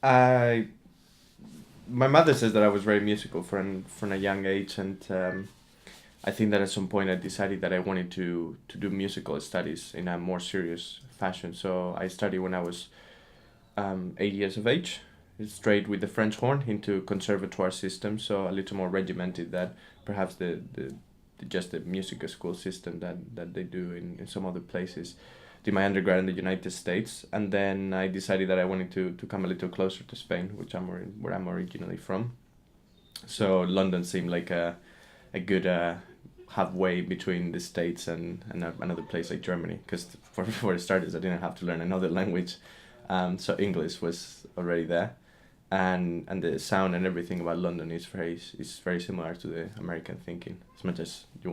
I My mother says that I was very musical from a young age, and I think that at some point I decided that I wanted to do musical studies in a more serious fashion. So I studied when I was 8 years of age, straight with the French horn into conservatoire system, so a little more regimented than perhaps the just the music school system that they do in some other places. Did my undergrad in the United States, and then I decided that I wanted to come a little closer to Spain, which where I'm originally from. So London seemed like a good halfway between the States and another place like Germany, because for starters I didn't have to learn another language, so English was already there, and the sound and everything about London is very similar to the American thinking. As much as you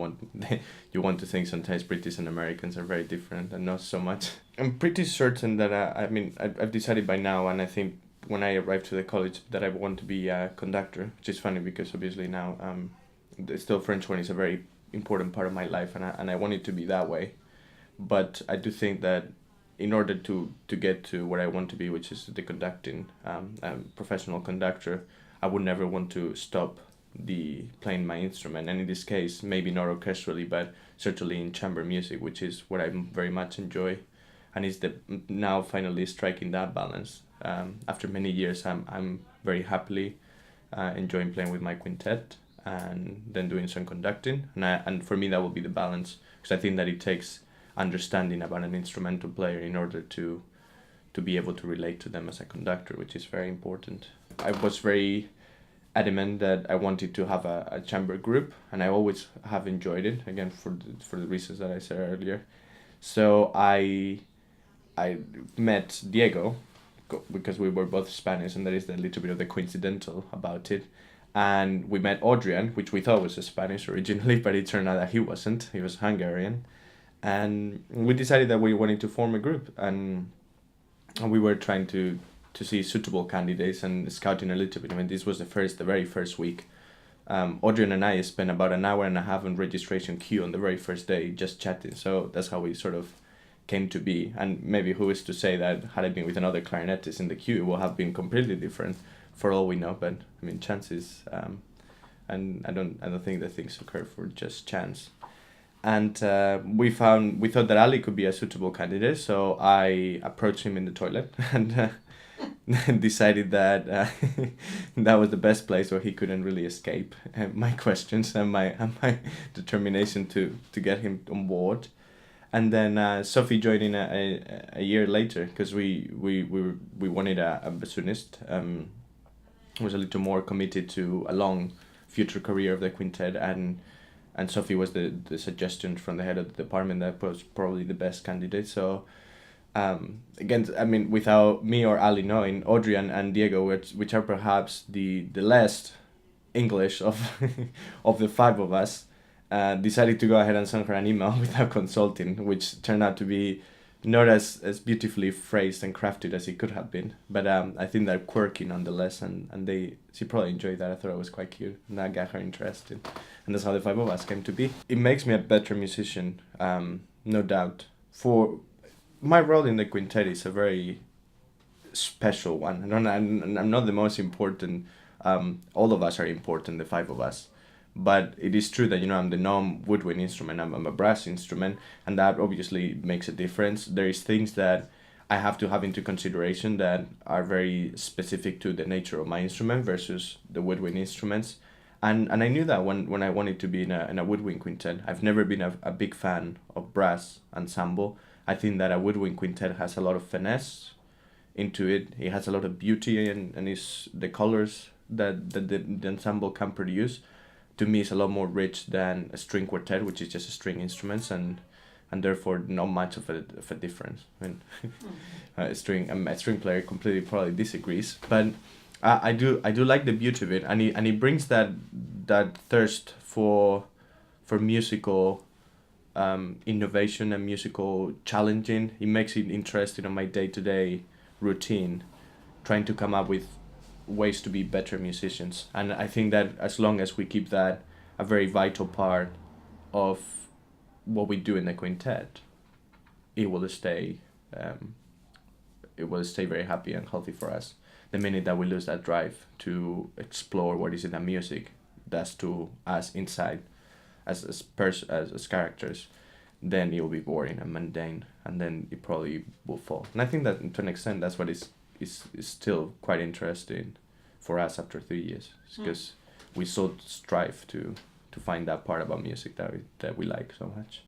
want to think sometimes British and Americans are very different, and not so much. I'm pretty certain that I've decided by now, and I think when I arrived to the college that I want to be a conductor, which is funny because obviously now still French horn is a very important part of my life, and I want it to be that way. But I do think that in order to get to where I want to be, which is the conducting professional conductor, I would never want to stop the playing my instrument, and in this case maybe not orchestrally but certainly in chamber music, which is what I very much enjoy, and is the now finally striking that balance. After many years, I'm very happily enjoying playing with my quintet and then doing some conducting, and for me that will be the balance, because I think that it takes understanding about an instrumental player in order to be able to relate to them as a conductor, which is very important. I was very adamant that I wanted to have a chamber group, and I always have enjoyed it. Again, for the reasons that I said earlier. So I met Diego because we were both Spanish, and that is a little bit of the coincidental about it. And we met Adrian, which we thought was a Spanish originally, but it turned out that he wasn't. He was Hungarian, and we decided that we wanted to form a group, and we were trying to see suitable candidates and scouting a little bit. I mean, this was the very first week. Adrian and I spent about an hour and a half on registration queue on the very first day just chatting. So that's how we sort of came to be. And maybe who is to say that had I been with another clarinetist in the queue, it would have been completely different, for all we know. But I mean, chances, and I don't think that things occur for just chance. And we thought that Ali could be a suitable candidate, so I approached him in the toilet and decided that that was the best place where he couldn't really escape my questions and my determination to get him on board. And then Sophie joined in a year later, because we wanted a bassoonist who was a little more committed to a long future career of the quintet, and Sophie was the suggestion from the head of the department that was probably the best candidate. So again, I mean, without me or Ali knowing, Audrey and Diego, which are perhaps the less English of of the five of us, decided to go ahead and send her an email without consulting, which turned out to be not as beautifully phrased and crafted as it could have been. But I think they're quirky nonetheless, and she probably enjoyed that. I thought it was quite cute, and that got her interested. And that's how the five of us came to be. It makes me a better musician, no doubt. For my role in the quintet is a very special one. I'm not the most important. All of us are important, the five of us. But it is true that I'm the non-woodwind instrument. I'm a brass instrument, and that obviously makes a difference. There is things that I have to have into consideration that are very specific to the nature of my instrument versus the woodwind instruments. And I knew that when I wanted to be in a woodwind quintet. I've never been a big fan of brass ensemble. I think that a woodwind quintet has a lot of finesse into it. It has a lot of beauty, and it's the colors that the ensemble can produce. To me, is a lot more rich than a string quartet, which is just a string instruments, and therefore not much of a difference. I mean, a string player completely probably disagrees, but I do like the beauty of it, and it brings that thirst for musical innovation and musical challenging. It makes it interesting on my day-to-day routine, trying to come up with ways to be better musicians. And I think that as long as we keep that a very vital part of what we do in the quintet, it will stay it will stay very happy and healthy for us. The minute that we lose that drive to explore what is it that music does to us inside as characters, then it will be boring and mundane, and then it probably will fall. And I think that to an extent that's what is still quite interesting for us after 3 years, because we so strive to find that part about music that we like so much.